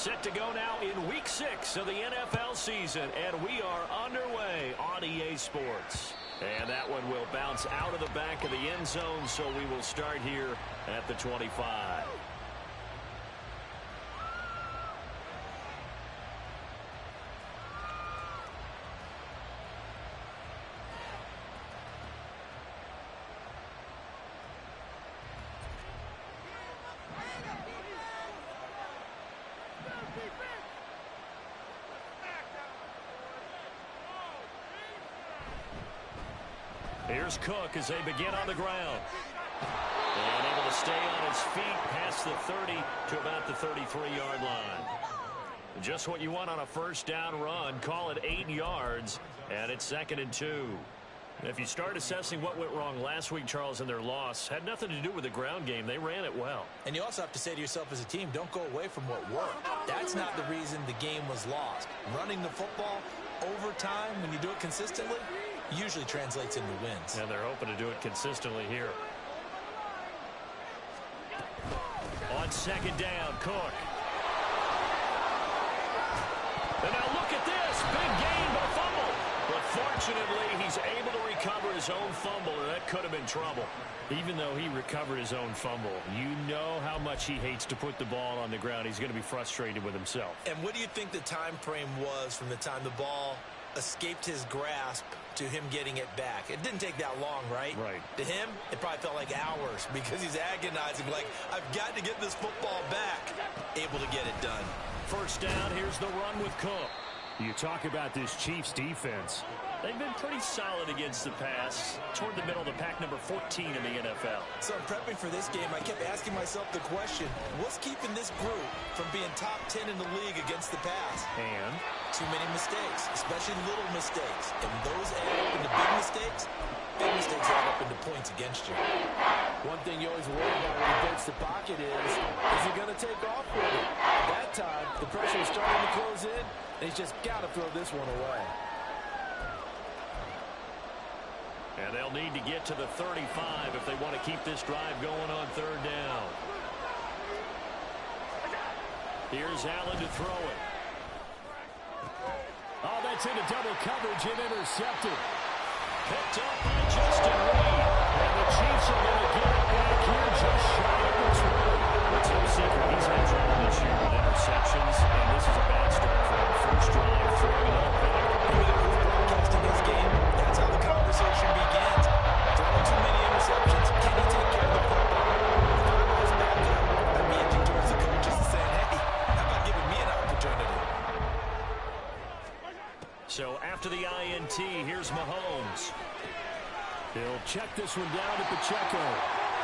Set to go now in Week 6 of the NFL season, and we are underway on EA Sports. And that one will bounce out of the back of the end zone, so we will start here at the 25. Here's Cook as they begin on the ground. And able to stay on his feet past the 30 to about the 33-yard line. Just what you want on a first down run. Call it 8 yards, and it's 2nd and 2. If you start assessing what went wrong last week, Charles, in their loss, had nothing to do with the ground game. They ran it well. And you also have to say to yourself as a team, don't go away from what worked. That's not the reason the game was lost. Running the football over time, when you do it consistently, usually translates into wins. And they're hoping to do it consistently here. On 2nd down, Cook. And now look at this. Big gain, but a fumble. But fortunately, he's able to recover his own fumble, or that could have been trouble. Even though he recovered his own fumble, you know how much he hates to put the ball on the ground. He's going to be frustrated with himself. And what do you think the time frame was from the time the ball escaped his grasp to him getting it back? It didn't take that long, right? Right. To him, it probably felt like hours because he's agonizing, like, I've got to get this football back. Able to get it done. First down, here's the run with Cook. You talk about this Chiefs defense. They've been pretty solid against the pass. Toward the middle of the pack, number 14 in the NFL. So in prepping for this game, I kept asking myself the question, what's keeping this group from being top 10 in the league against the pass? And? Too many mistakes, especially little mistakes. And those add up into big mistakes add up into points against you. One thing you always worry about when he breaks the pocket is he going to take off with it? That time, the pressure is starting to close in, and he's just got to throw this one away. And they'll need to get to the 35 if they want to keep this drive going on 3rd down. Here's Allen to throw it. Oh, that's into double coverage and intercepted. Picked up by Justin Reed. And the Chiefs are going to get it back here just shy of the 20. It's no secret he's had trouble this year with interceptions, and this is a bad start for him. First drive, throwing it up back. Who's broadcasting his game? That's how the conversation begins. Throwing too many interceptions. Can he take care of the football? If I was back up, I'd be edging towards the coaches and saying, hey, how about giving me an opportunity? So after the INT, here's Mahomes. He'll check this one down to Pacheco.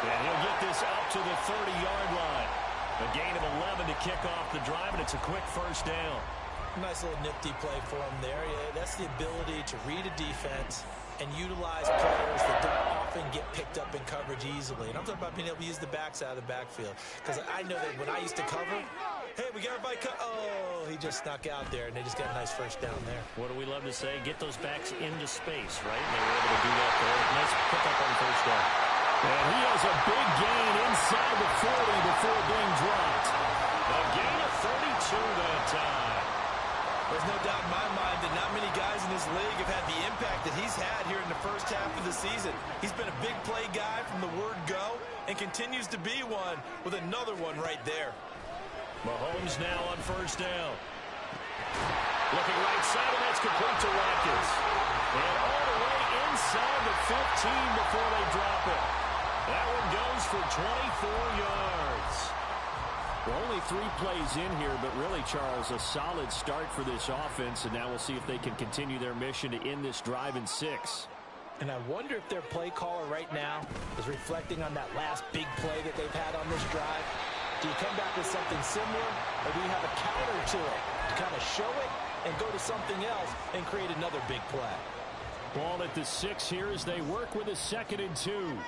And he'll get this up to the 30-yard line. A gain of 11 to kick off the drive, and it's a quick first down. Nice little nifty play for him there. Yeah, that's the ability to read a defense and utilize players that don't often get picked up in coverage easily. And I'm talking about being able to use the backside of the backfield. Because I know that when I used to cover, hey, we got everybody oh, he just snuck out there, and they just got a nice first down there. What do we love to say? Get those backs into space, right? And they were able to do that there. Nice pickup on first down. And he has a big gain inside the 40 before being dropped. A gain of 32 that time. There's no doubt in my mind that not many guys in this league have had the impact that he's had here in the first half of the season. He's been a big play guy from the word go and continues to be one with another one right there. Mahomes now on first down. Looking right side, and that's complete to Watkins. And all the way inside the 15 before they drop it. That one goes for 24 yards. Well, only 3 plays in here, but really, Charles, a solid start for this offense, and now we'll see if they can continue their mission to end this drive in 6. And I wonder if their play caller right now is reflecting on that last big play that they've had on this drive. Do you come back with something similar, or do you have a counter to it to kind of show it and go to something else and create another big play? Ball at the 6 here as they work with a 2nd and 2.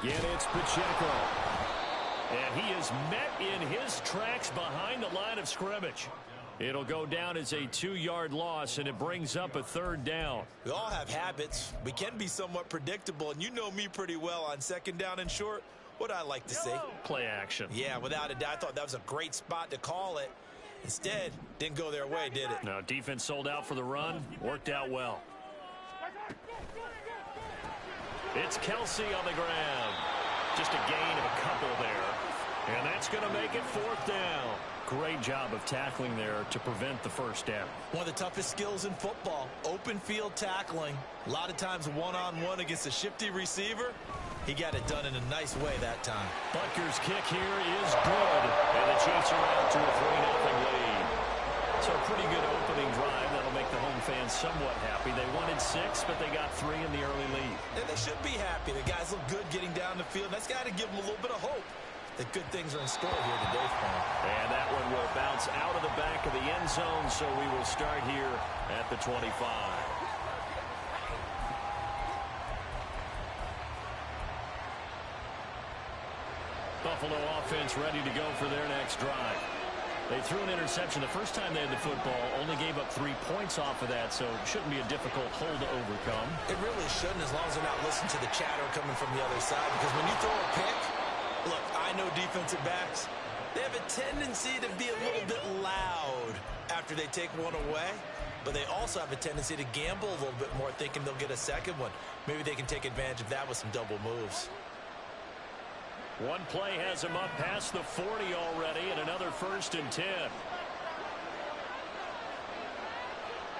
Again, it's Pacheco. And he is met in his tracks behind the line of scrimmage. It'll go down as a 2-yard loss, and it brings up a third down. We all have habits. We can be somewhat predictable, and you know me pretty well on second down and short. What I like to say? Play action. Yeah, without a doubt. I thought that was a great spot to call it. Instead, didn't go their way, did it? No, defense sold out for the run. Worked out well. It's Kelsey on the ground. Just a gain of a couple there. And that's going to make it fourth down. Great job of tackling there to prevent the first down. One of the toughest skills in football, open field tackling. A lot of times one-on-one against a shifty receiver. He got it done in a nice way that time. Butker's kick here is good. And the Chiefs are out to a 3-0 lead. So a pretty good opening drive. That'll make the home fans somewhat happy. They wanted 6, but they got 3 in the early lead. And they should be happy. The guys look good getting down the field. That's got to give them a little bit of hope that good things are in store here today for them. And that one will bounce out of the back of the end zone, so we will start here at the 25. Buffalo offense ready to go for their next drive. They threw an interception the first time they had the football, only gave up 3 points off of that, so it shouldn't be a difficult hole to overcome. It really shouldn't, as long as they're not listening to the chatter coming from the other side, because when you throw a pick, look, I know defensive backs, they have a tendency to be a little bit loud after they take one away, but they also have a tendency to gamble a little bit more, thinking they'll get a second one. Maybe they can take advantage of that with some double moves. One play has him up past the 40 already, and another 1st and 10.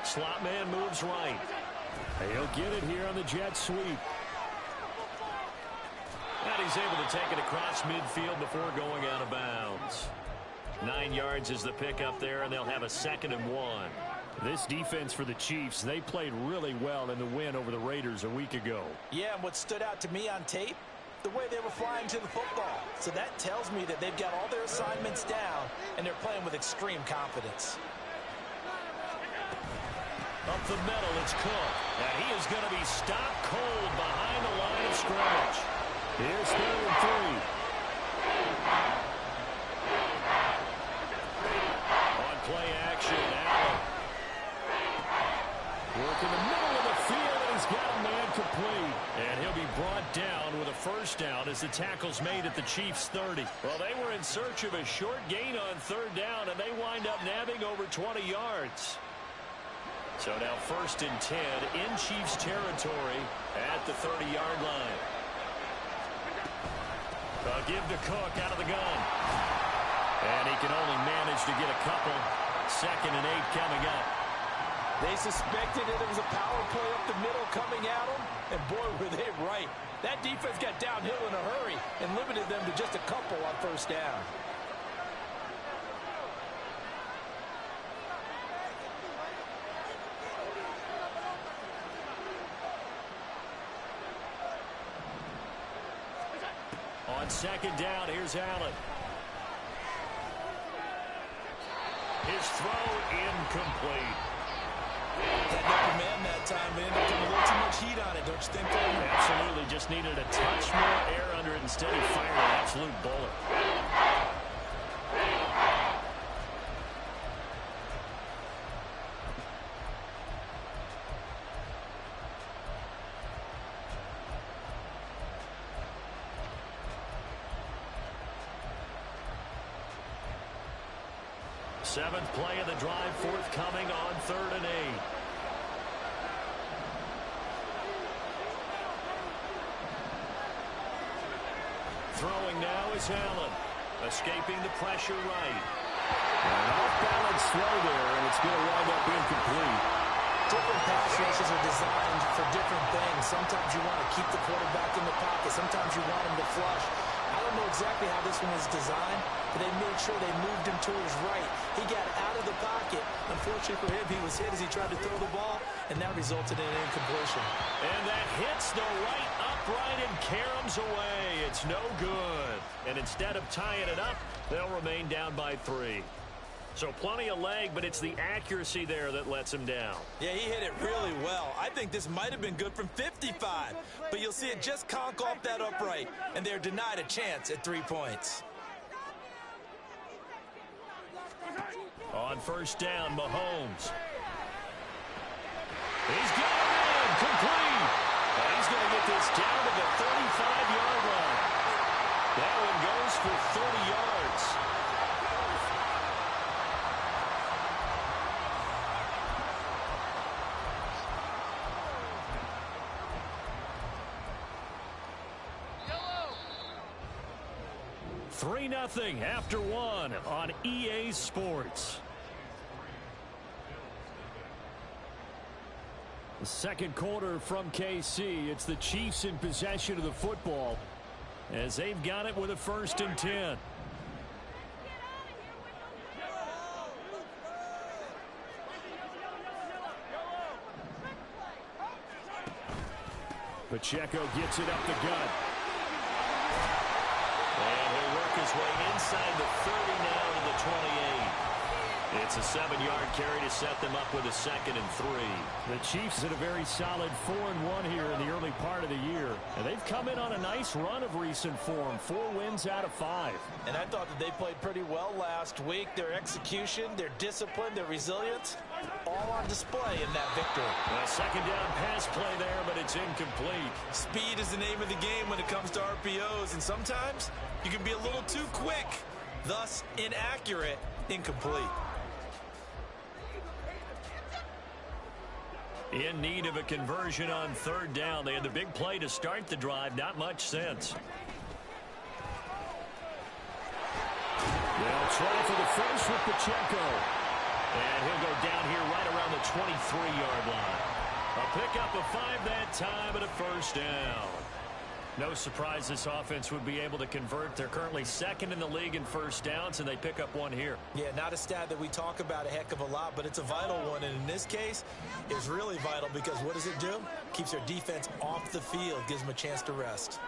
Slot man moves right. He'll get it here on the jet sweep. And he's able to take it across midfield before going out of bounds. 9 yards is the pickup there, and they'll have a 2nd and 1. This defense for the Chiefs, they played really well in the win over the Raiders a week ago. Yeah, and what stood out to me on tape, the way they were flying to the football. So that tells me that they've got all their assignments down, and they're playing with extreme confidence. Up the middle, it's Cook. And he is going to be stopped cold behind the line of scrimmage. Here's 3rd and 3. On play action, Allen. Working the middle of the field, and he's got a man complete. And he'll be brought down with a 1st down as the tackle's made at the Chiefs' 30. Well, they were in search of a short gain on 3rd down, and they wind up nabbing over 20 yards. So now 1st and 10 in Chiefs territory at the 30-yard line. A give to Cook out of the gun. And he can only manage to get a couple. 2nd and 8 coming up. They suspected it was a power play up the middle coming at them, and boy, were they right. That defense got downhill in a hurry and limited them to just a couple on 1st down. On 2nd down, here's Allen. His throw incomplete. Had no command that time, but ended up putting a little too much heat on it, don't you think, Coleman? Absolutely, just needed a touch more air under it. Instead, he fired an absolute bullet. Seventh play of the drive forthcoming on 3rd and 8. Throwing now is Allen. Escaping the pressure right. An off-balance throw there, and it's going to wind up incomplete. Different pass rushes are designed for different things. Sometimes you want to keep the quarterback in the pocket. Sometimes you want him to flush. I don't know exactly how this one was designed, but they made sure they moved him to his right. He got out of the pocket. Unfortunately for him, he was hit as he tried to throw the ball, and that resulted in an incompletion. And that hits the right upright and caroms away. It's no good. And instead of tying it up, they'll remain down by 3. So plenty of leg, but it's the accuracy there that lets him down. Yeah, he hit it really well. I think this might have been good from 55. But you'll see it just conk off that upright, and they're denied a chance at 3 points. On first down, Mahomes. He's got it in, complete. And he's going to get this down to the 35-yard line. That one goes for 30 yards. Yellow. 3-0 after one on EA Sports. The second quarter from KC. It's the Chiefs in possession of the football as they've got it with a 1st and 10. Pacheco gets it up the gut. And he'll work his way inside the 30 now to the 28. It's a 7-yard carry to set them up with a 2nd and 3. The Chiefs had a very solid 4-1 here in the early part of the year. And they've come in on a nice run of recent form. 4 wins out of 5. And I thought that they played pretty well last week. Their execution, their discipline, their resilience, all on display in that victory. A 2nd down pass play there, but it's incomplete. Speed is the name of the game when it comes to RPOs. And sometimes you can be a little too quick. Thus, inaccurate, incomplete. In need of a conversion on 3rd down. They had the big play to start the drive. Not much since. They'll try for the first with Pacheco. And he'll go down here right around the 23-yard line. A pickup of 5 that time and a 1st down. No surprise this offense would be able to convert. They're currently 2nd in the league in 1st downs, and they pick up 1 here. Yeah, not a stat that we talk about a heck of a lot, but it's a vital one. And in this case, it's really vital because what does it do? Keeps their defense off the field, gives them a chance to rest.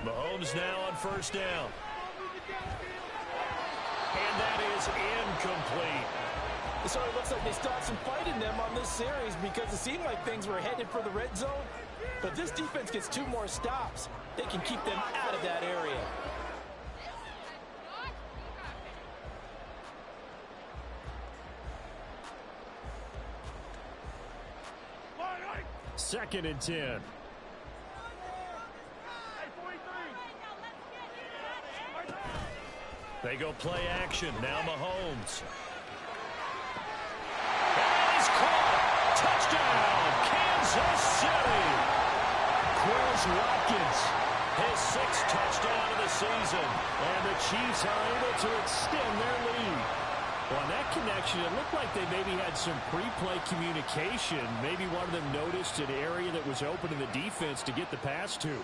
Mahomes now on 1st down. And that is incomplete. It sort of looks like they still have some fight in them on this series because it seemed like things were headed for the red zone. But this defense gets 2 more stops. They can keep them out of that area. Second and 10. They go play action. Now Mahomes. And he's caught. Touchdown, Kansas City. Chris Watkins, his 6th touchdown of the season. And the Chiefs are able to extend their lead. Well, on that connection, it looked like they maybe had some pre-play communication. Maybe one of them noticed an area that was open in the defense to get the pass to.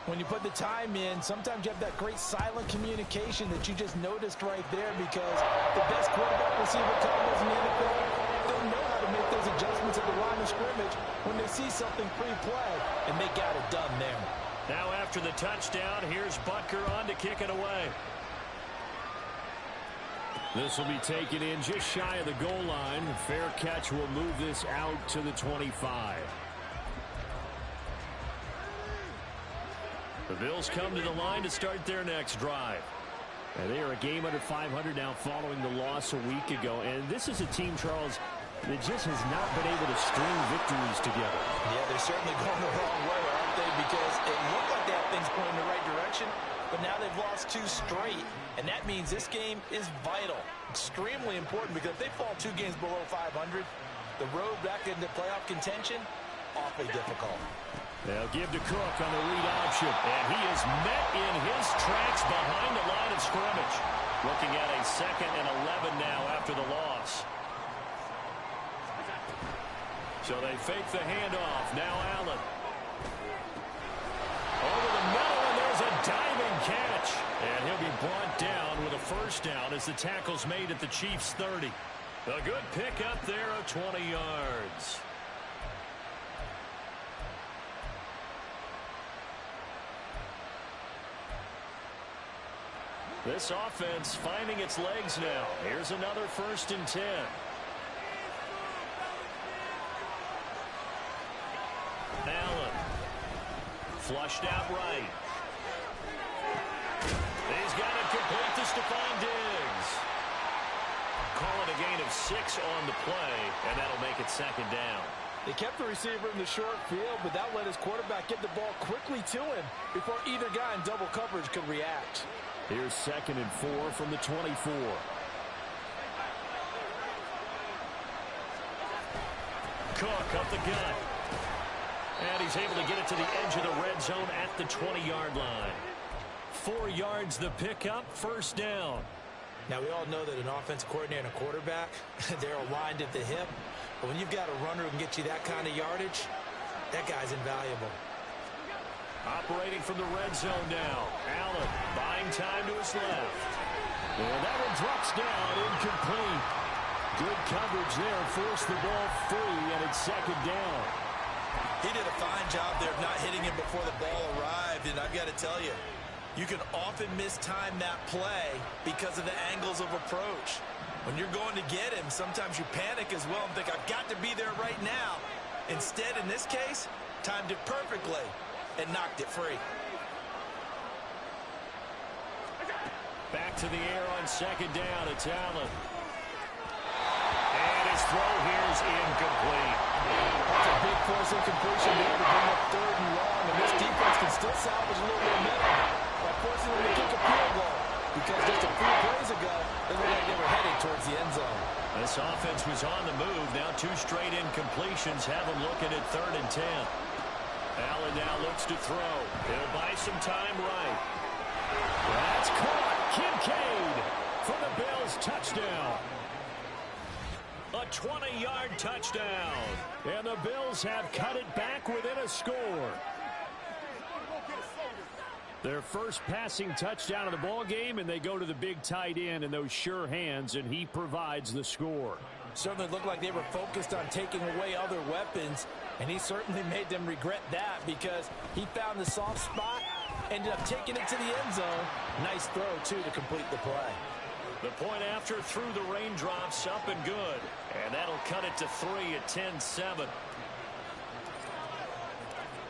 When you put the time in, sometimes you have that great silent communication that you just noticed right there because the best quarterback-receiver combos in the NFL, they know how to make those adjustments at the line of scrimmage when they see something pre-play, and they got it done there. Now after the touchdown, here's Butker on to kick it away. This will be taken in just shy of the goal line. Fair catch will move this out to the 25. The Bills come to the line to start their next drive. And they are a game under 500 now following the loss a week ago. And this is a team, Charles, that just has not been able to string victories together. Yeah, they're certainly going the wrong way, aren't they? Because it looked like they had things going in the right direction, but now they've lost 2 straight. And that means this game is vital, extremely important, because if they fall 2 games below 500, the road back into playoff contention, awfully difficult. They'll give to Cook on the read option. And he is met in his tracks behind the line of scrimmage. Looking at a 2nd and 11 now after the loss. So they fake the handoff. Now Allen. Over the middle, and there's a diving catch. And he'll be brought down with a 1st down as the tackle's made at the Chiefs' 30. A good pick up there of 20 yards. This offense finding its legs now. Here's another 1st and 10. Allen. Flushed out right. He's got it complete to Stephon Diggs. call it a gain of 6 on the play, and that'll make it second down. They kept the receiver in the short field, but that let his quarterback get the ball quickly to him before either guy in double coverage could react. Here's 2nd and 4 from the 24. Cook up the gut. And he's able to get it to the edge of the red zone at the 20-yard line. 4 yards the pickup, first down. Now, we all know that an offensive coordinator and a quarterback, they're aligned at the hip. But when you've got a runner who can get you that kind of yardage, that guy's invaluable. Operating from the red zone now. Allen buying time to his left. And that one drops down, incomplete. Good coverage there, forced the ball free, and it's second down. He did a fine job there of not hitting him before the ball arrived, and I've got to tell you, you can often mistime that play because of the angles of approach. When you're going to get him, sometimes you panic as well and think, I've got to be there right now. Instead, in this case, timed it perfectly and knocked it free. Back to the air on second down. It's Allen. And his throw here is incomplete. That's a big force incompletion there to bring up 3rd and long, and this defense can still salvage a little momentum by forcing them to kick a field goal, because just a few plays ago, it looked like they were headed towards the end zone. This offense was on the move. Now 2 straight incompletions have them looking at 3rd and 10. Allen now looks to throw. He'll buy some time right. That's caught. Kincaid for the Bills, touchdown. A 20-yard touchdown. And the Bills have cut it back within a score. Their first passing touchdown of the ball game, and they go to the big tight end in those sure hands, and he provides the score. Certainly looked like they were focused on taking away other weapons, and he certainly made them regret that because he found the soft spot, ended up taking it to the end zone. Nice throw, too, to complete the play. The point after through the raindrops, up and good. And that'll cut it to 3 at 10-7.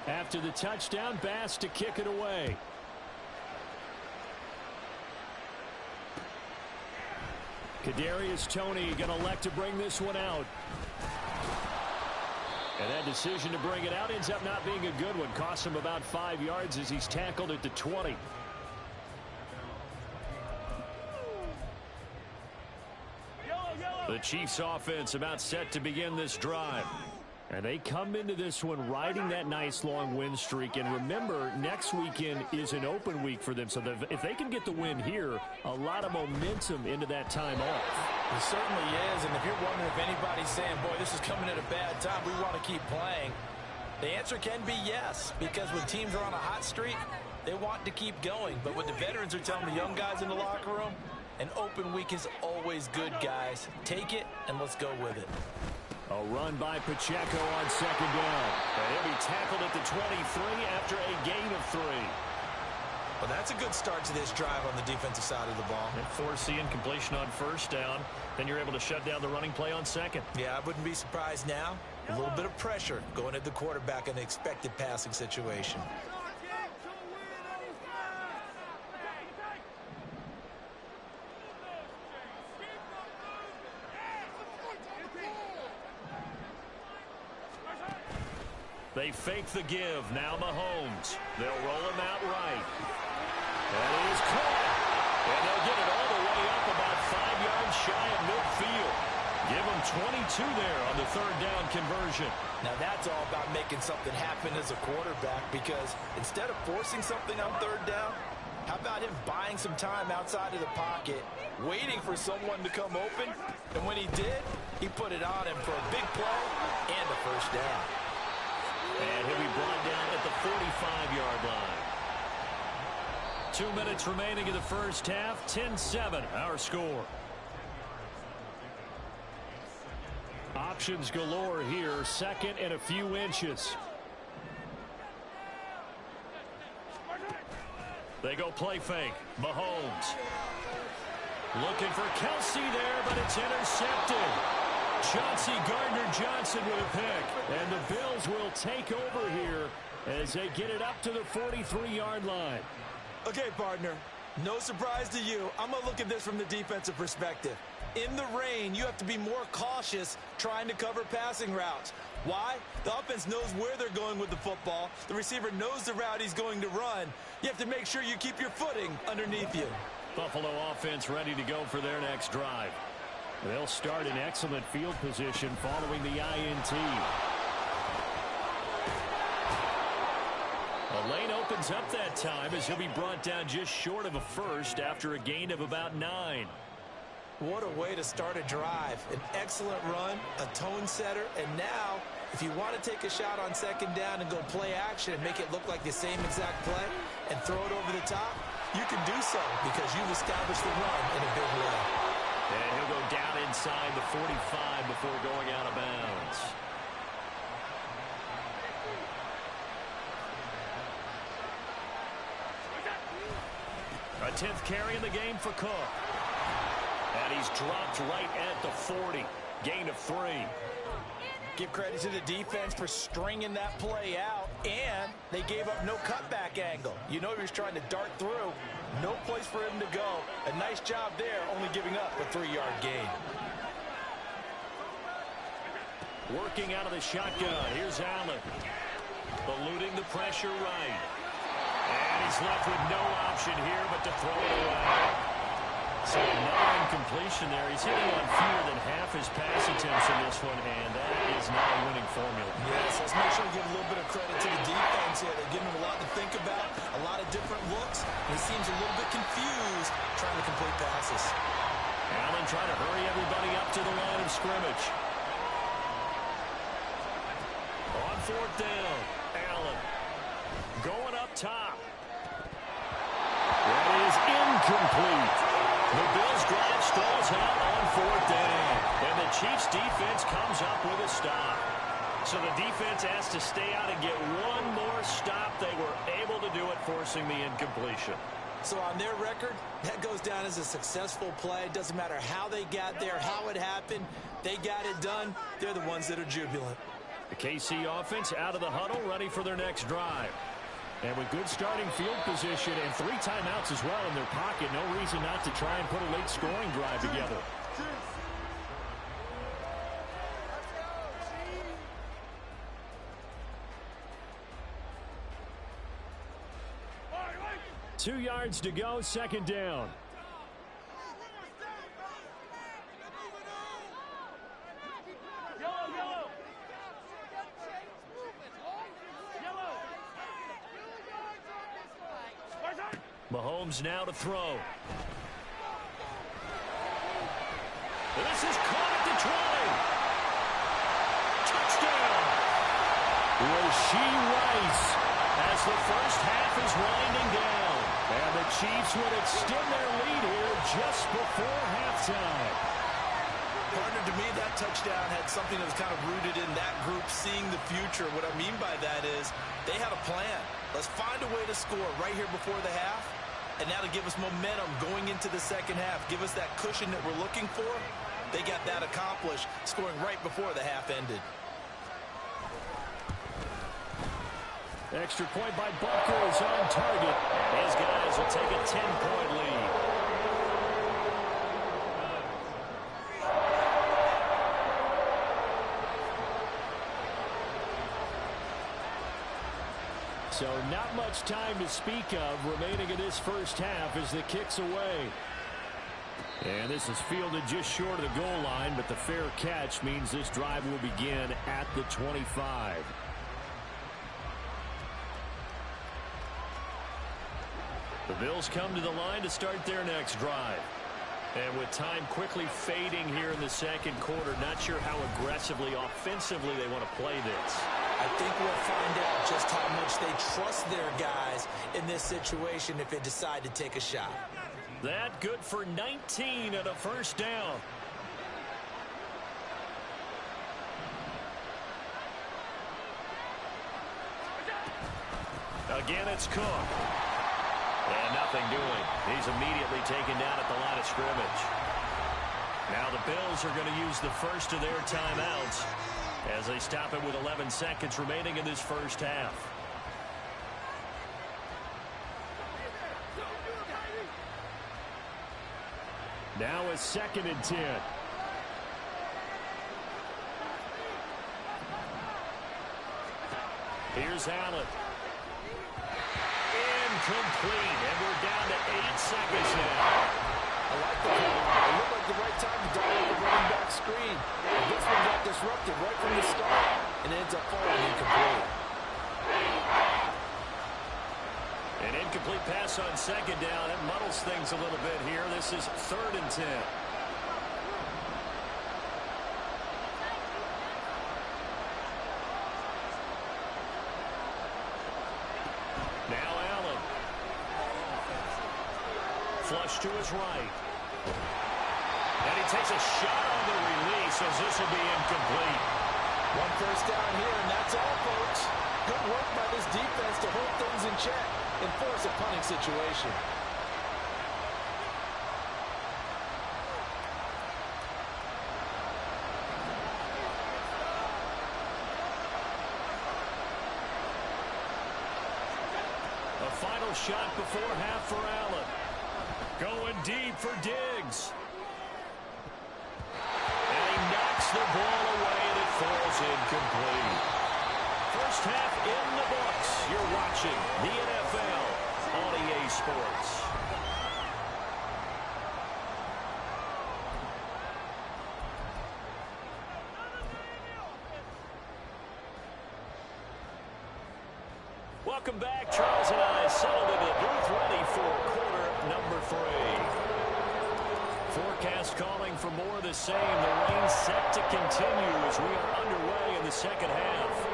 After the touchdown, Bass to kick it away. Kadarius Toney going to elect to bring this one out. And that decision to bring it out ends up not being a good one. Costs him about 5 yards as he's tackled at the 20. The Chiefs offense about set to begin this drive. And they come into this one riding that nice long win streak. And remember, next weekend is an open week for them. So if they can get the win here, a lot of momentum into that time off. It certainly is. And if you're wondering if anybody's saying, boy, this is coming at a bad time, we want to keep playing, the answer can be yes. Because when teams are on a hot streak, they want to keep going. But what the veterans are telling the young guys in the locker room, an open week is always good, guys. Take it, and let's go with it. A run by Pacheco on second down. And he'll be tackled at the 23 after a gain of 3. Well, that's a good start to this drive on the defensive side of the ball. And force the incompletion on first down. Then you're able to shut down the running play on second. Yeah, I wouldn't be surprised now. A little bit of pressure going at the quarterback in the expected passing situation. They fake the give. Now Mahomes. They'll roll him out right. And he is caught. And they'll get it all the way up about 5 yards shy of midfield. Give him 22 there on the 3rd down conversion. Now that's all about making something happen as a quarterback, because instead of forcing something on 3rd down, how about him buying some time outside of the pocket, waiting for someone to come open, and when he did, he put it on him for a big play and a first down. And he'll be brought down at the 45-yard line. 2 minutes remaining in the first half. 10-7, our score. Options galore here. Second and a few inches. They go play fake. Mahomes. Looking for Kelsey there, but it's intercepted. Chauncey Gardner-Johnson with a pick. And the Bills will take over here as they get it up to the 43-yard line. Okay, partner, no surprise to you. I'm going to look at this from the defensive perspective. In the rain, you have to be more cautious trying to cover passing routes. Why? The offense knows where they're going with the football. The receiver knows the route he's going to run. You have to make sure you keep your footing underneath you. Buffalo offense ready to go for their next drive. They'll start in excellent field position following the INT. The lane opens up that time as he'll be brought down just short of a first after a gain of about 9. What a way to start a drive. An excellent run, a tone setter, and now, if you want to take a shot on second down and go play action and make it look like the same exact play and throw it over the top, you can do so because you've established the run in a big way. And he'll go down inside the 45 before going out of bounds. A 10th carry in the game for Cook. And he's dropped right at the 40. Gain of 3. Give credit to the defense for stringing that play out, and they gave up no cutback angle. You know he was trying to dart through. No place for him to go. A nice job there, only giving up a 3-yard gain. Working out of the shotgun. Here's Allen. Eluding the pressure right. And he's left with no option here but to throw it away. So another incompletion there. He's hitting on fewer than half his pass attempts in this one, and that is not a winning formula. Yes, let's make sure we give a little bit of credit to the defense here. They're giving him a lot to think about, a lot of different looks. He seems a little bit confused trying to complete passes. Allen trying to hurry everybody up to the line of scrimmage. On 4th down, Allen going up top. That is incomplete. The Bills drive stalls out on 4th down. And the Chiefs defense comes up with a stop. So the defense has to stay out and get one more stop. They were able to do it, forcing the incompletion. So on their record, that goes down as a successful play. It doesn't matter how they got there, how it happened. They got it done. They're the ones that are jubilant. The KC offense out of the huddle, ready for their next drive. And with good starting field position and 3 timeouts as well in their pocket, no reason not to try and put a late scoring drive together. Two yards to go, 2nd down. Mahomes now to throw. This is caught at the 20. Touchdown! Rashee Rice as the first half is winding down. And the Chiefs would extend their lead here just before halftime. Partner, to me, that touchdown had something that was kind of rooted in that group seeing the future. What I mean by that is they had a plan. Let's find a way to score right here before the half. And now to give us momentum going into the second half. Give us that cushion that we're looking for. They got that accomplished, scoring right before the half ended. Extra point by Butker is on target. His guys will take a 10-point lead. So not much time to speak of remaining in this first half as the kick's away. And this is fielded just short of the goal line, but the fair catch means this drive will begin at the 25. The Bills come to the line to start their next drive. And with time quickly fading here in the second quarter, not sure how aggressively, offensively they want to play this. I think we'll find out just how much they trust their guys in this situation if they decide to take a shot. That good for 19 and a first down. Again, it's Cook. And nothing doing. He's immediately taken down at the line of scrimmage. Now the Bills are going to use the first of their timeouts as they stop it with 11 seconds remaining in this first half. Now a 2nd and 10. Here's Allen. Incomplete, and we're down to 8 seconds now. I like the call. It looked like the right time to dial up the running back screen. And this one got disrupted right from the start and ends up falling incomplete. An incomplete pass on 2nd down. It muddles things a little bit here. This is 3rd and 10. Now Allen. Flush to his right. And he takes a shot on the release as this will be incomplete. 1 first down here, and that's all, folks. Good work by this defense to hold things in check and force a punting situation. A final shot before half for Allen. Going deep for Diggs. And he knocks the ball away, and it falls incomplete. First half in the books. You're watching the NFL on EA Sports. Welcome back. Charles and I settled into the booth ready for quarter number 3. Forecast calling for more of the same. The rain set to continue as we are underway in the second half.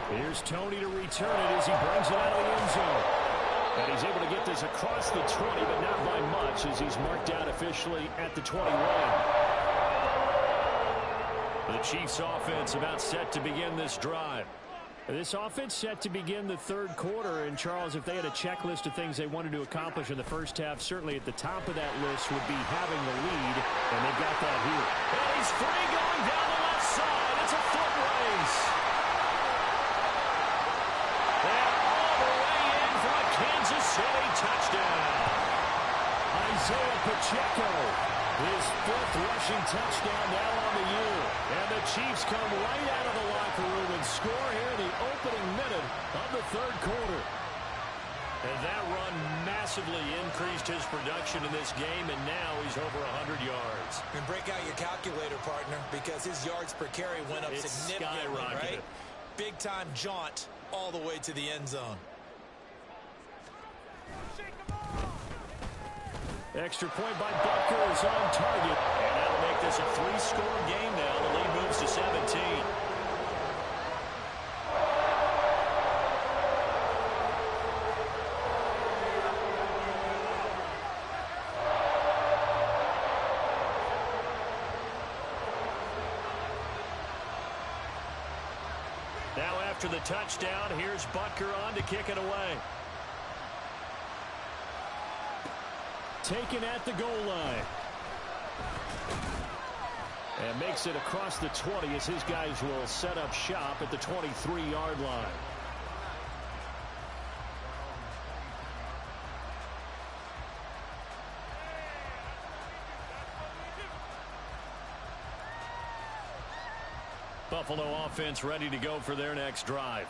Here's Tony to return it as he brings it out of the end zone. And he's able to get this across the 20, but not by much as he's marked out officially at the 21. The Chiefs offense about set to begin this drive. This offense set to begin the 3rd quarter, and Charles, if they had a checklist of things they wanted to accomplish in the first half, certainly at the top of that list would be having the lead, and they've got that here. And he's free going down the left side. It's a foot race. They're all the way in for a Kansas City touchdown. Isaiah Pacheco, his 5th rushing touchdown now on the year. And the Chiefs come right out of the locker room and score here in the opening minute of the 3rd quarter. And that run massively increased his production in this game, and now he's over 100 yards. And break out your calculator, partner, because his yards per carry went up significantly, right? Big-time jaunt all the way to the end zone. Extra point by Butker is on target, and that'll make this a 3-score game now. The lead moves to 17. Now after the touchdown, here's Butker on to kick it away. Taken at the goal line. And makes it across the 20 as his guys will set up shop at the 23-yard line. Buffalo offense ready to go for their next drive.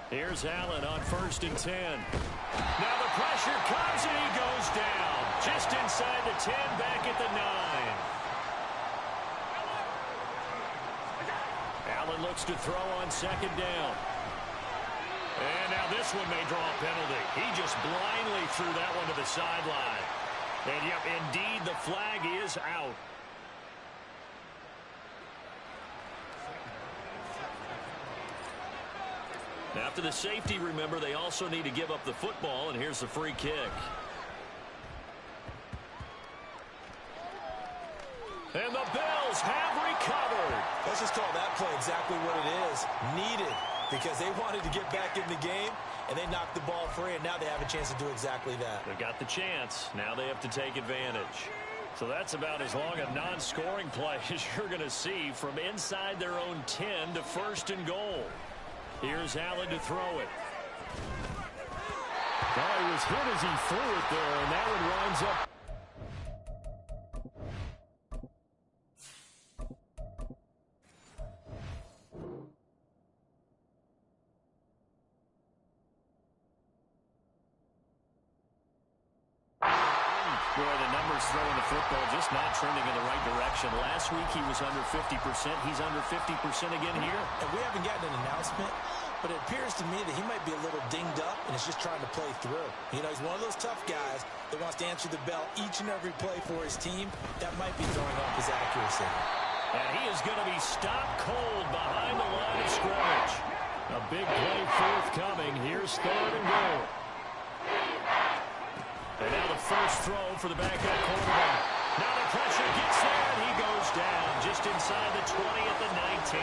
Here's Allen on 1st and 10. Now the pressure comes and he goes down. Just inside the 10, back at the 9. Allen looks to throw on 2nd down. And now this one may draw a penalty. He just blindly threw that one to the sideline. And yep, indeed the flag is out. After the safety, remember, they also need to give up the football, and here's the free kick. And the Bills have recovered. Let's just call that play exactly what it is. Needed, because they wanted to get back in the game, and they knocked the ball free, and now they have a chance to do exactly that. They've got the chance. Now they have to take advantage. So that's about as long a non-scoring play as you're going to see from inside their own 10 to 1st and goal. Here's Allen to throw it. Well, he was hit as he threw it there, and that one winds up. Boy, the numbers throwing the football just not trending in the right direction. Last week he was under 50%. He's under 50% again here. And we haven't gotten an announcement, but it appears to me that he might be a little dinged up and is just trying to play through. You know, he's one of those tough guys that wants to answer the bell each and every play for his team. That might be throwing off his accuracy. And he is going to be stopped cold behind the line of scrimmage. A big play forthcoming. Here's 3rd and goal. And now the first throw for the backup quarterback. Now the pressure gets there, and he goes down just inside the 20 at the 19.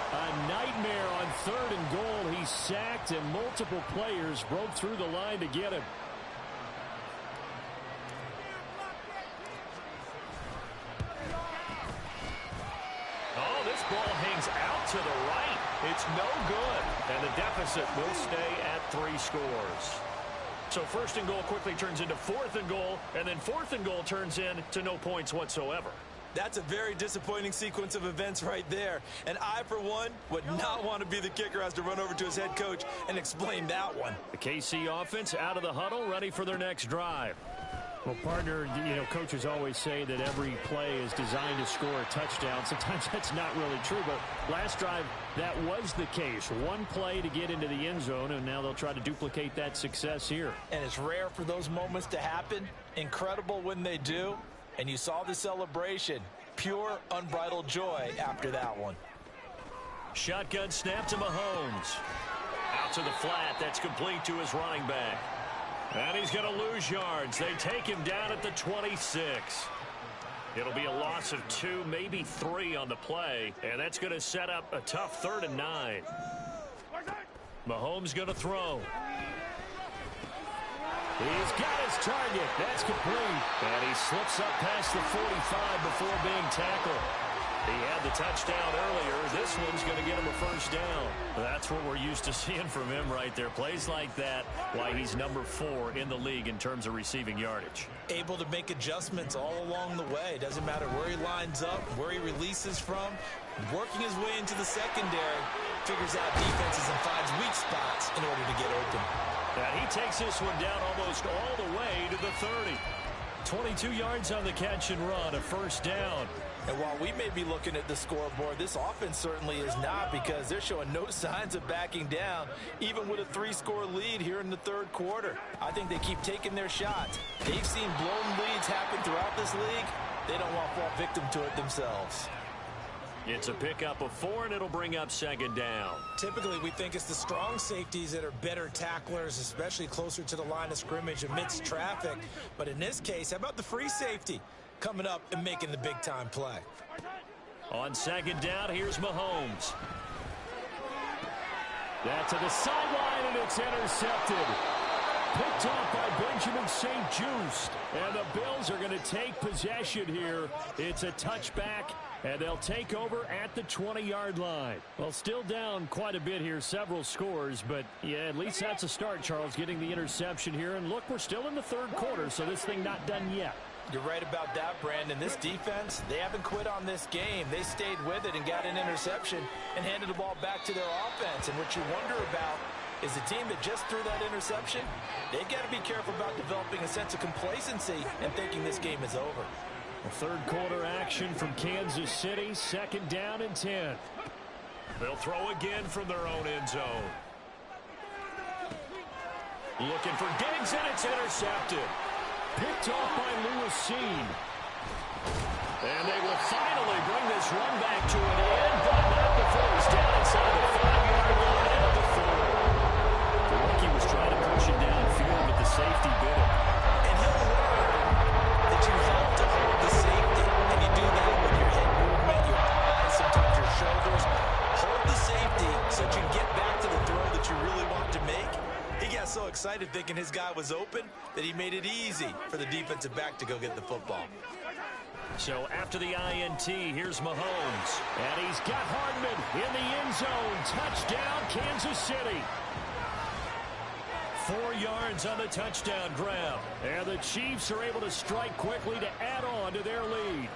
A nightmare on 3rd and goal. He's sacked, and multiple players broke through the line to get him. Oh, this ball hangs out to the right. It's no good. And the deficit will stay at 3 scores. So 1st and goal quickly turns into 4th and goal, and then 4th and goal turns into no points whatsoever. That's a very disappointing sequence of events right there. And I, for one, would not want to be the kicker who has to run over to his head coach and explain that one. The KC offense out of the huddle, ready for their next drive. Well, partner, you know, coaches always say that every play is designed to score a touchdown. Sometimes that's not really true, but last drive, that was the case. One play to get into the end zone, and now they'll try to duplicate that success here. And it's rare for those moments to happen. Incredible when they do. And you saw the celebration. Pure, unbridled joy after that one. Shotgun snap to Mahomes. Out to the flat. That's complete to his running back. And he's going to lose yards. They take him down at the 26. It'll be a loss of 2, maybe 3 on the play. And that's going to set up a tough 3rd and 9. Mahomes going to throw. He's got his target. That's complete. And he slips up past the 45 before being tackled. He had the touchdown earlier. This one's going to get him a 1st down. That's what we're used to seeing from him right there. Plays like that, why he's number 4 in the league in terms of receiving yardage. Able to make adjustments all along the way. Doesn't matter where he lines up, where he releases from. Working his way into the secondary, figures out defenses and finds weak spots in order to get open. And he takes this one down almost all the way to the 30. 22 yards on the catch and run, a 1st down. And while we may be looking at the scoreboard, this offense certainly is not, because they're showing no signs of backing down, even with a 3-score lead here in the 3rd quarter. I think they keep taking their shots. They've seen blown leads happen throughout this league. They don't want to fall victim to it themselves. It's a pickup of 4, and it'll bring up 2nd down. Typically, we think it's the strong safeties that are better tacklers, especially closer to the line of scrimmage amidst traffic. But in this case, how about the free safety coming up and making the big-time play? On 2nd down, here's Mahomes. That to the sideline, and it's intercepted. Picked off by Benjamin St-Juste. And the Bills are going to take possession here. It's a touchback, and they'll take over at the 20-yard line. Well, still down quite a bit here, several scores, but yeah, at least that's a start, Charles, getting the interception here. And look, we're still in the 3rd quarter, so this thing not done yet. You're right about that, Brandon. This defense, they haven't quit on this game. They stayed with it and got an interception and handed the ball back to their offense. And what you wonder about is the team that just threw that interception, they've got to be careful about developing a sense of complacency and thinking this game is over. A 3rd quarter action from Kansas City, 2nd down and 10. They'll throw again from their own end zone. Looking for Diggs, and it's intercepted. Picked off by Lewis Seen. And they will finally bring this run back to an end, but not before he's down inside the 5-yard line at the 4. The rookie was trying to push it downfield, but the safety bit him. And he'll learn that you have to hold the safety, and you do that with your head movement, your eyes, sometimes your shoulders. Hold the safety so that you can get back to the throw that you really want to make. He got so excited thinking his guy was open that he made it easy for the defensive back to go get the football. So after the INT, here's Mahomes. And he's got Hardman in the end zone. Touchdown, Kansas City. 4 yards on the touchdown grab. And the Chiefs are able to strike quickly to add on to their lead.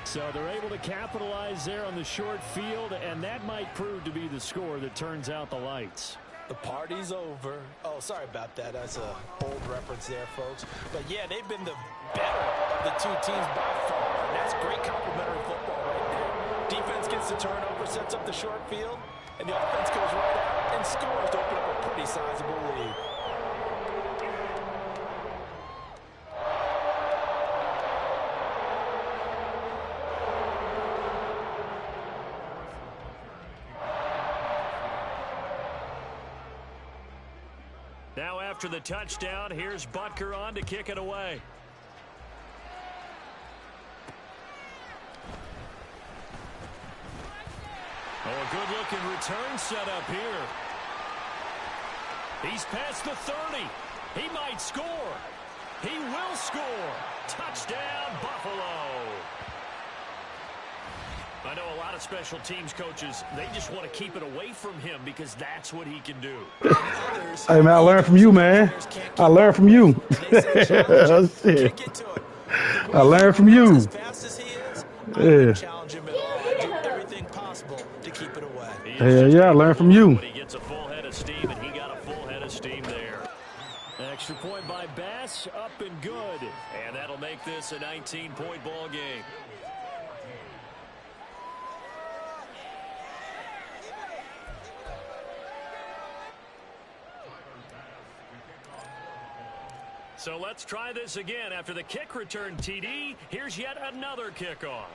So they're able to capitalize there on the short field, and that might prove to be the score that turns out the lights. The party's over. Oh, sorry about that. That's a old reference there, folks. But, yeah, they've been the better of the two teams by far. And that's great complimentary football right there. Defense gets the turnover, sets up the short field, and the offense goes right out and scores to open up a pretty sizable lead. Now after the touchdown, here's Butker on to kick it away. Oh, a good-looking return set up here. He's past the 30. He might score. He will score. Touchdown, Buffalo. I know a lot of special teams coaches, they just want to keep it away from him because that's what he can do. Hey, man, I learned from you, man. I learned from you. I learned from you. Yeah. Yeah, I learned from you. He gets a full head of steam, and he got a full head of steam there. Extra point by Bass, up and good. And that'll make this a 19-point ball game. So let's try this again. After the kick return TD, here's yet another kickoff.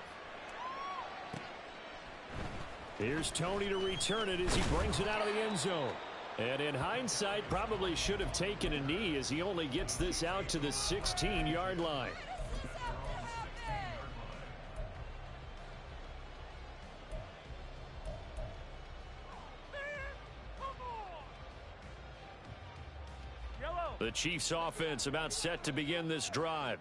Here's Tony to return it as he brings it out of the end zone. And in hindsight, probably should have taken a knee as he only gets this out to the 16-yard line. The Chiefs offense about set to begin this drive.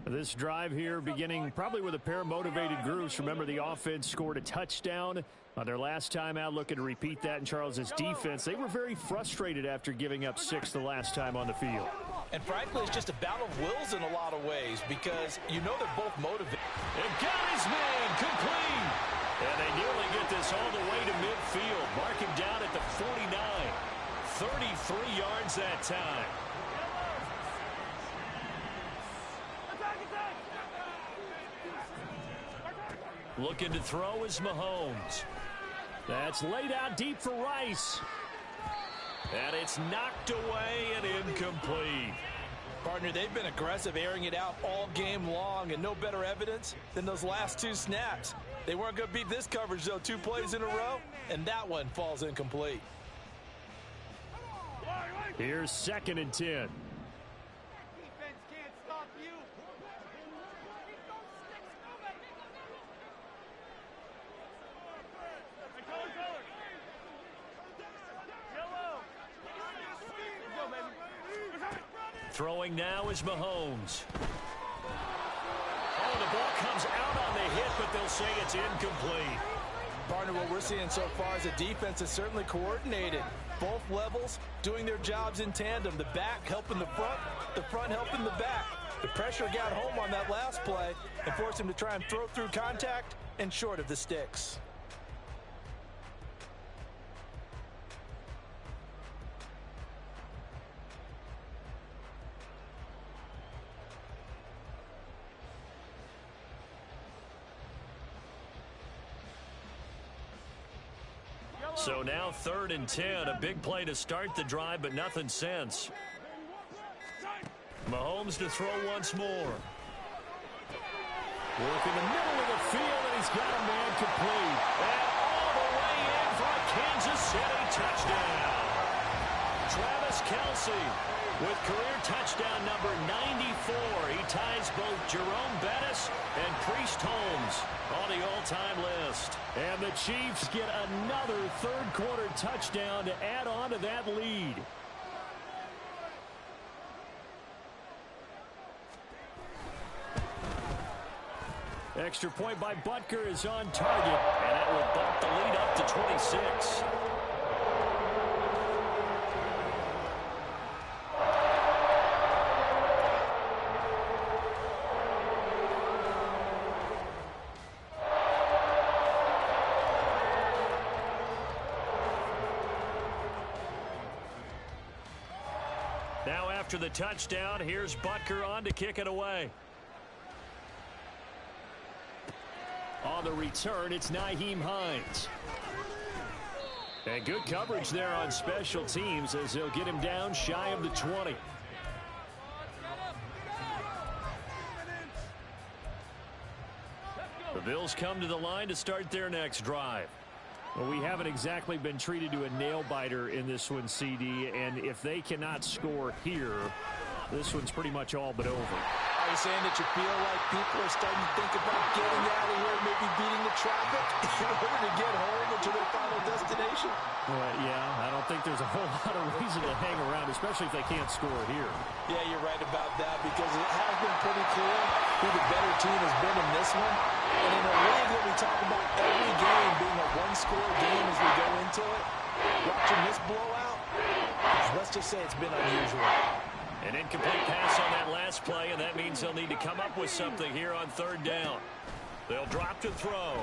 This drive here beginning probably with a pair of motivated groups. Remember, the offense scored a touchdown on their last time out, looking to repeat that in Charles's defense. They were very frustrated after giving up 6 the last time on the field. And frankly, it's just a battle of wills in a lot of ways because you know they're both motivated. And got his man complete. And they nearly get this all the way to midfield. Mark him down at the 49. 33 yards that time. Looking to throw is Mahomes. That's laid out deep for Rice. And it's knocked away and incomplete. Partner, they've been aggressive, airing it out all game long, and no better evidence than those last 2 snaps. They weren't going to beat this coverage, though, 2 plays in a row, and that one falls incomplete. Here's 2nd and 10. Throwing now is Mahomes. Oh, the ball comes out on the hit, but they'll say it's incomplete. Partner, what we're seeing so far is the defense is certainly coordinated. Both levels doing their jobs in tandem. The back helping the front helping the back. The pressure got home on that last play and forced him to try and throw through contact and short of the sticks. So now 3rd and 10, a big play to start the drive, but nothing since. Mahomes to throw once more. Work in the middle of the field, and he's got a man complete. And all the way in for a Kansas City touchdown. Travis Kelce with career touchdown number 94. He ties both Jerome Bettis and Priest Holmes on the all-time list. And the Chiefs get another 3rd quarter touchdown to add on to that lead. Extra point by Butker is on target, and that will bump the lead up to 26. Now after the touchdown, here's Butker on to kick it away. On the return, it's Nyheim Hines. And good coverage there on special teams as they'll get him down shy of the 20. The Bills come to the line to start their next drive. Well, we haven't exactly been treated to a nail-biter in this one, CD, and if they cannot score here, this one's pretty much all but over. Are you saying that you feel like people are starting to think about getting out of here, maybe beating the traffic in order to get home or to their final destination? Well, yeah, I don't think there's a whole lot of reason to hang around, especially if they can't score here. Yeah, you're right about that because it has been pretty clear who the better team has been in this one. And in a league that we talk about every game being a one-score game as we go into it, watching this blowout, let's just say it's been unusual. An incomplete pass on that last play, and that means they'll need to come up with something here on third down. They'll drop to throw.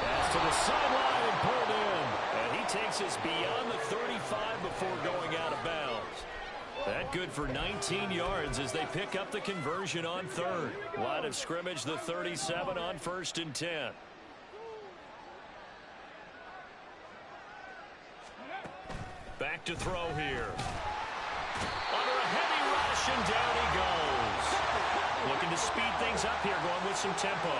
Pass to the sideline and pulled in. And he takes us beyond the 35 before going out of bounds. That good for 19 yards as they pick up the conversion on third. Line of scrimmage, the 37 on 1st and 10. Back to throw here. Under a heavy rush, and down he goes. Looking to speed things up here, going with some tempo.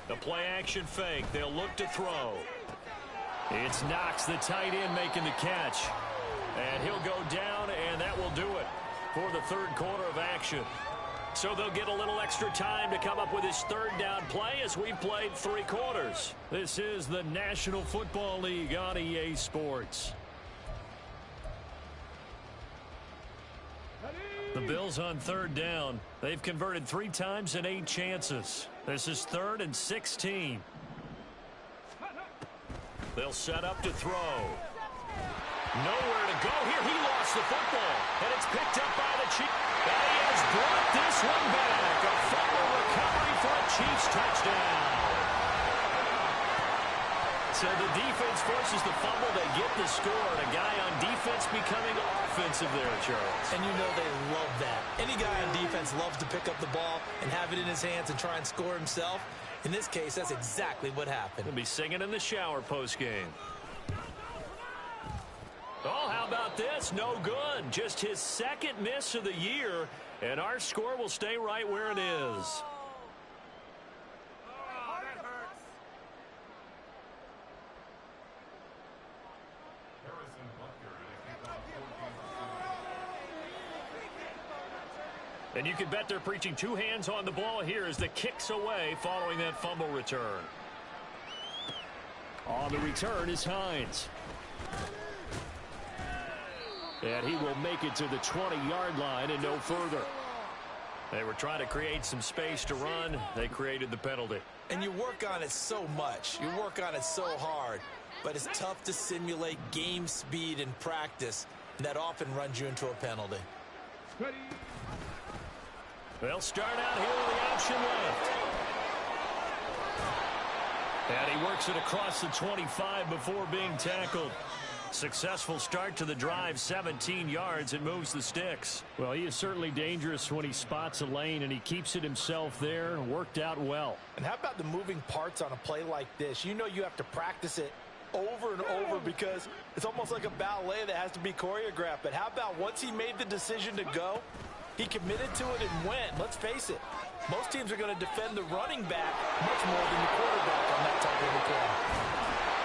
The play-action fake. They'll look to throw. It's Knox, the tight end, making the catch. And he'll go down, and that will do it for the third quarter of action. So they'll get a little extra time to come up with his third down play as we've played 3 quarters. This is the National Football League on EA Sports. The Bills on third down. They've converted 3 times in 8 chances. This is 3rd and 16. They'll set up to throw. Nowhere to go here. He lost the football, and it's picked up by the Chiefs. And he has brought this one back. A fumble recovery for a Chiefs touchdown. So the defense forces the fumble. They get the score, and a guy on defense becoming offensive there, Charles. And you know they love that. Any guy on defense loves to pick up the ball and have it in his hands and try and score himself. In this case, that's exactly what happened. He'll be singing in the shower postgame. Oh, how about this? No good. Just his 2nd miss of the year, and our score will stay right where it is. And you can bet they're preaching 2 hands on the ball here as the kick's away following that fumble return. On the return is Hines. And he will make it to the 20-yard line and no further. They were trying to create some space to run. They created the penalty. And you work on it so much. You work on it so hard. But it's tough to simulate game speed in practice. And that often runs you into a penalty. They'll start out here with the option left. And he works it across the 25 before being tackled. Successful start to the drive, 17 yards, and moves the sticks. Well, he is certainly dangerous when he spots a lane, and he keeps it himself there. Worked out well. And how about the moving parts on a play like this? You know you have to practice it over and over because it's almost like a ballet that has to be choreographed. But how about once he made the decision to go, he committed to it and went. Let's face it, most teams are going to defend the running back much more than the quarterback on that type of a play.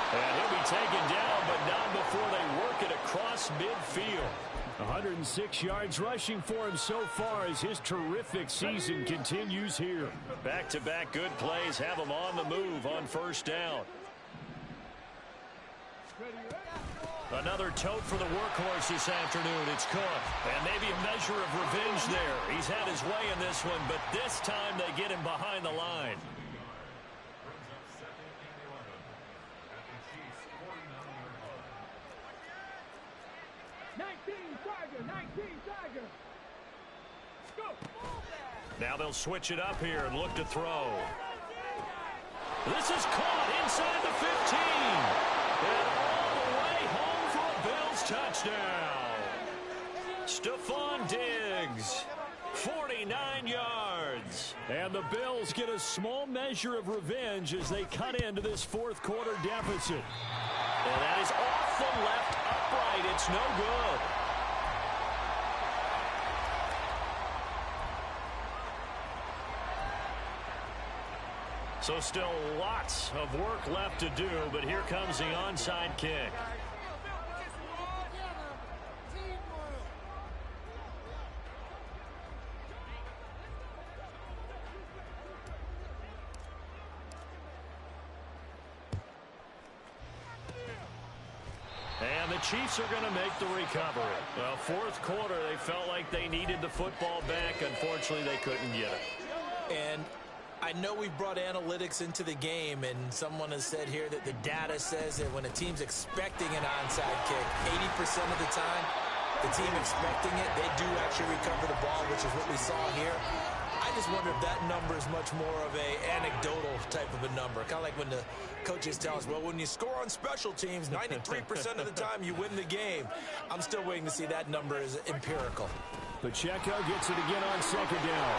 And he'll be taken down, but not before they work it across midfield. 106 yards rushing for him so far as his terrific season continues here. Back-to-back good plays have him on the move on first down. Another tote for the workhorse this afternoon. It's Cook. And maybe a measure of revenge there. He's had his way in this one, but this time they get him behind the line. Now they'll switch it up here and look to throw. This is caught inside the 15. And all the way home for a Bills touchdown. Stephon Diggs, 49 yards. And the Bills get a small measure of revenge as they cut into this fourth quarter deficit. And that is off the left upright. It's no good. So still lots of work left to do, but here comes the onside kick. And the Chiefs are going to make the recovery. Well, fourth quarter, they felt like they needed the football back. Unfortunately, they couldn't get it. And I know we've brought analytics into the game, and someone has said here that the data says that when a team's expecting an onside kick, 80% of the time, the team expecting it, they do actually recover the ball, which is what we saw here. I just wonder if that number is much more of a anecdotal type of a number. Kind of like when the coaches tell us, well, when you score on special teams, 93% of the time you win the game. I'm still waiting to see that number is empirical. Pacheco gets it again on second down.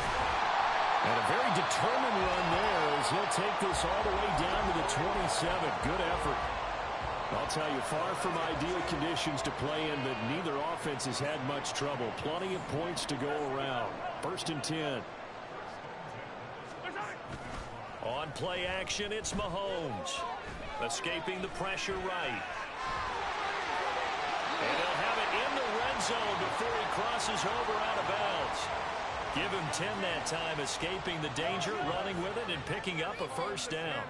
And a very determined run there as he'll take this all the way down to the 27. Good effort. I'll tell you, far from ideal conditions to play in, but neither offense has had much trouble. Plenty of points to go around. First and 10. On play action, it's Mahomes. Escaping the pressure right. And they'll have it in the red zone before he crosses over out of bounds. Give him 10 that time, escaping the danger, running with it, and picking up a first down.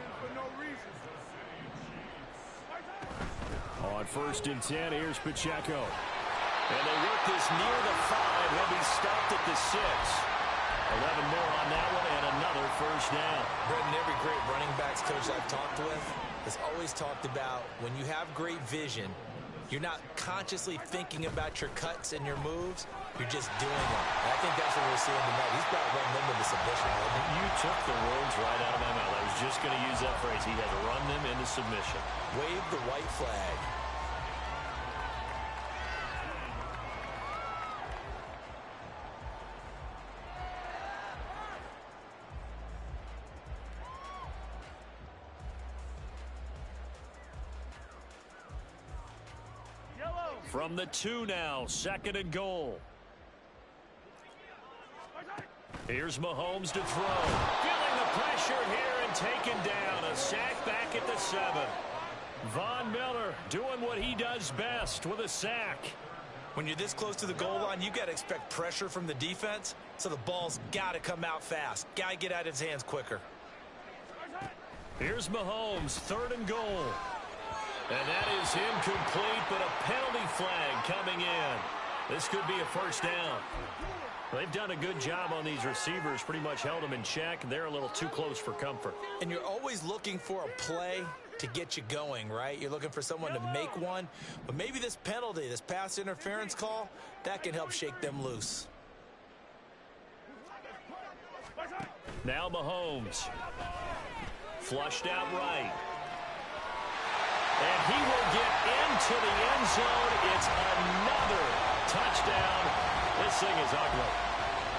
On first and 10, here's Pacheco. And they work this near the 5. He'll be stopped at the 6. 11 more on that one, and another first down. Brendan, every great running backs coach I've talked with has always talked about when you have great vision, you're not consciously thinking about your cuts and your moves. You're just doing them. And I think that's what we're seeing tonight. He's about running them into submission. You took the words right out of my mouth. I was just going to use that phrase. He has run them into submission. Wave the white flag. From the 2 now, second and goal. Here's Mahomes to throw. Feeling the pressure here and taken down. A sack back at the 7. Von Miller doing what he does best with a sack. When you're this close to the goal line, you got to expect pressure from the defense, so the ball's got to come out fast. Got to get out of his hands quicker. Here's Mahomes, third and goal. And that is incomplete, but a penalty flag coming in. This could be a first down. They've done a good job on these receivers, pretty much held them in check. They're a little too close for comfort. And you're always looking for a play to get you going, right? You're looking for someone to make one. But maybe this penalty, this pass interference call, that can help shake them loose. Now Mahomes. Flushed out right. And he will get into the end zone. It's another touchdown. This thing is ugly.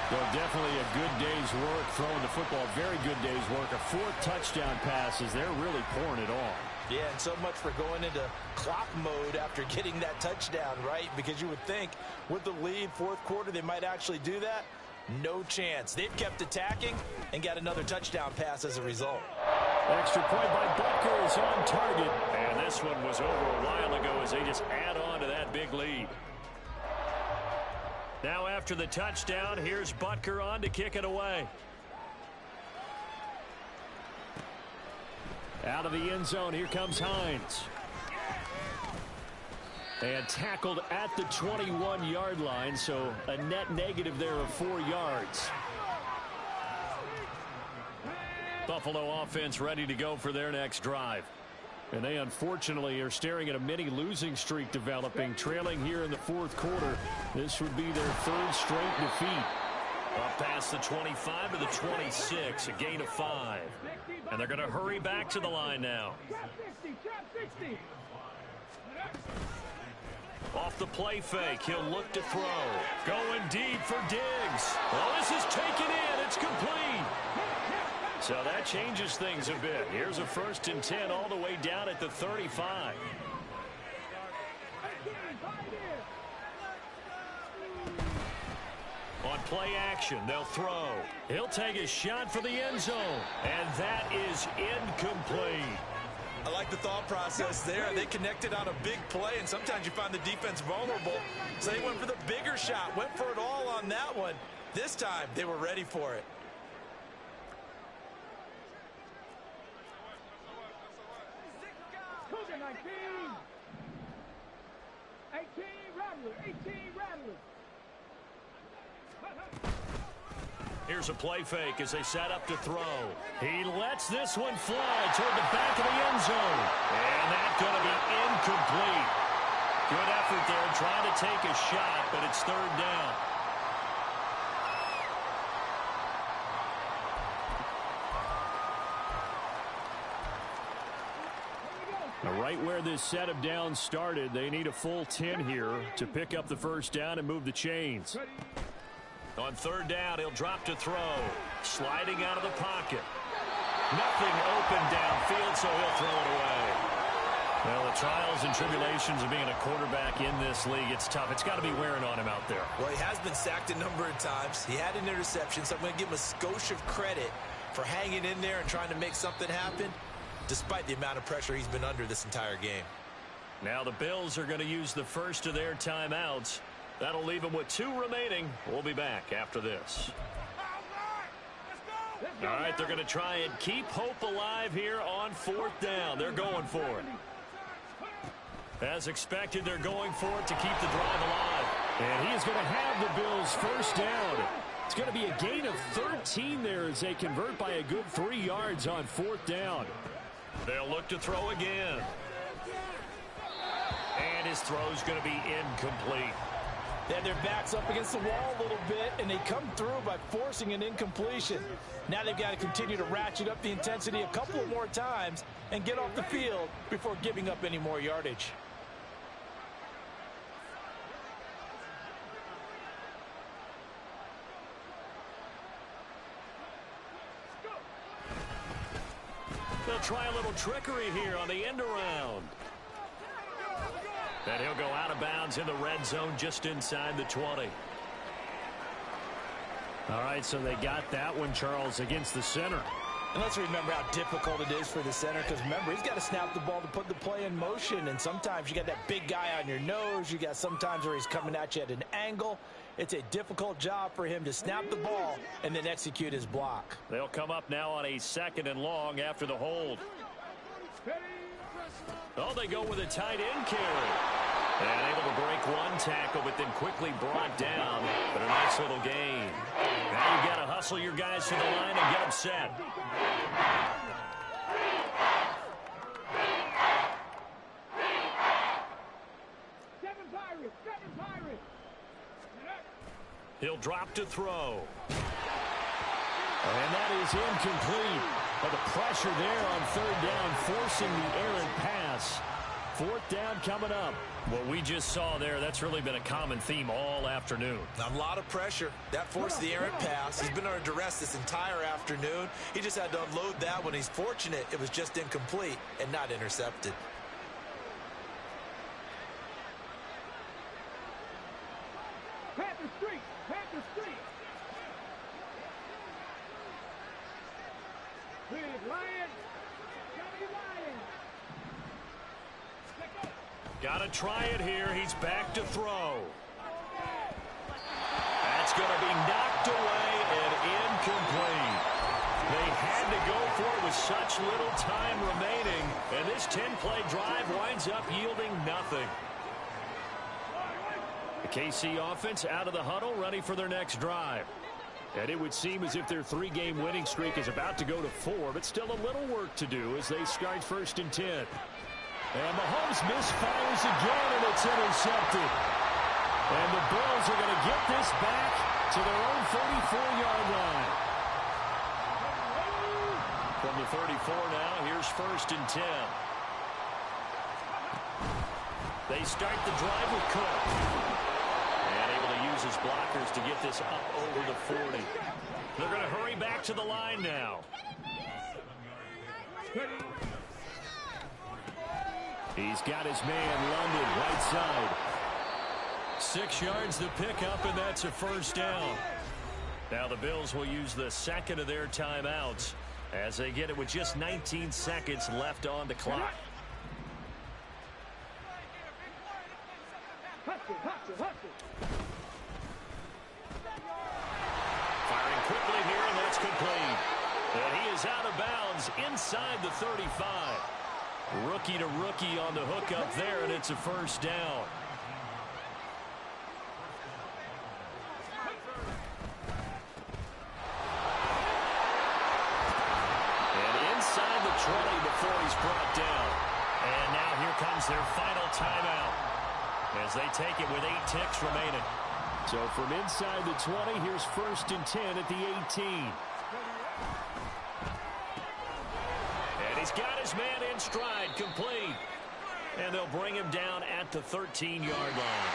Well, definitely a good day's work throwing the football. Very good day's work. A 4th touchdown passes. They're really pouring it on. Yeah, and so much for going into clock mode after getting that touchdown, right? Because you would think with the lead, 4th quarter, they might actually do that. No chance. They've kept attacking and got another touchdown pass as a result. Extra point by Butker is on target. And this one was over a while ago as they just add on to that big lead. Now after the touchdown, here's Butker on to kick it away. Out of the end zone, here comes Hines. And tackled at the 21-yard line, so a net negative there of 4 yards. Buffalo offense ready to go for their next drive. And they unfortunately are staring at a mini losing streak developing, trailing here in the fourth quarter. This would be their 3rd straight defeat. Up past the 25 to the 26, a gain of 5. And they're going to hurry back to the line now. Off the play fake, he'll look to throw. Going deep for Diggs. Oh, this is taken in. It's complete. So that changes things a bit. Here's a 1st and 10 all the way down at the 35. On play action, they'll throw. He'll take a shot for the end zone. And that is incomplete. I like the thought process there. They connected on a big play, and sometimes you find the defense vulnerable. So they went for the bigger shot, went for it all on that one. This time, they were ready for it. Here's a play fake as they set up to throw. He lets this one fly toward the back of the end zone. And that's going to be incomplete. Good effort there trying to take a shot, but it's 3rd down. Now, right where this set of downs started, they need a full 10 here to pick up the 1st down and move the chains. On 3rd down, he'll drop to throw. Sliding out of the pocket. Nothing open downfield, so he'll throw it away. Well, the trials and tribulations of being a quarterback in this league, it's tough. It's got to be wearing on him out there. Well, he has been sacked a number of times. He had an interception, so I'm going to give him a skosh of credit for hanging in there and trying to make something happen, despite the amount of pressure he's been under this entire game. Now the Bills are going to use the first of their timeouts. That'll leave them with 2 remaining. We'll be back after this. All right, they're going to try and keep hope alive here on 4th down. They're going for it. As expected, they're going for it to keep the drive alive. And he is going to have the Bills 1st down. It's going to be a gain of 13 there as they convert by a good 3 yards on 4th down. They'll look to throw again. And his throw's going to be incomplete. They had their backs up against the wall a little bit, and they come through by forcing an incompletion. Now they've got to continue to ratchet up the intensity a couple of more times and get off the field before giving up any more yardage. They'll try a little trickery here on the end around. And he'll go out of bounds in the red zone just inside the 20. All right, so they got that one, Charles, against the center. And let's remember how difficult it is for the center, because remember, he's got to snap the ball to put the play in motion, and sometimes you got that big guy on your nose. You got sometimes where he's coming at you at an angle. It's a difficult job for him to snap the ball and then execute his block. They'll come up now on a 2nd and long after the hold. Oh, they go with a tight end carry. And able to break one tackle, but then quickly brought down. But a nice little gain. Now you've got to hustle your guys to the line and get them set. He'll drop to throw. And that is incomplete. But the pressure there on 3rd down, forcing the errant pass. 4th down coming up. What we just saw there, that's really been a common theme all afternoon. A lot of pressure. That forced the errant pass. He's been under duress this entire afternoon. He just had to unload that one. He's fortunate it was just incomplete and not intercepted. Panther Street! Panther Street! Big Lion! Johnny Lion! Got to try it here. He's back to throw. going to be knocked away and incomplete. They had to go for it with such little time remaining, and this 10-play drive winds up yielding nothing. The KC offense out of the huddle, ready for their next drive. And it would seem as if their 3-game winning streak is about to go to 4, but still a little work to do as they start 1st and 10. And Mahomes misfires again, and it's intercepted. And the Bills are going to get this back to their own 34-yard line. From the 34 now, here's 1st and 10. They start the drive with Cook. And able to use his blockers to get this up over the 40. They're going to hurry back to the line now. He's got his man, London, right side. 6 yards to pick up, and that's a 1st down. Now the Bills will use the 2nd of their timeouts as they get it with just 19 seconds left on the clock. Firing quickly here, and that's complete. And he is out of bounds inside the 35. Rookie to rookie on the hook up there, and it's a 1st down. And inside the 20 before he's brought down. And now here comes their final timeout as they take it with 8 ticks remaining. So from inside the 20, here's 1st and 10 at the 18. And he's got his man in stride, complete. And they'll bring him down at the 13-yard line.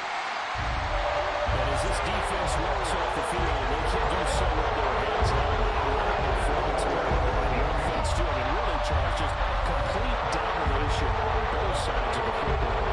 And as this defense walks off the field, they can do so with their hands held high. Performance by the offense, too. I mean, really, Charles, just complete domination on both sides of the football.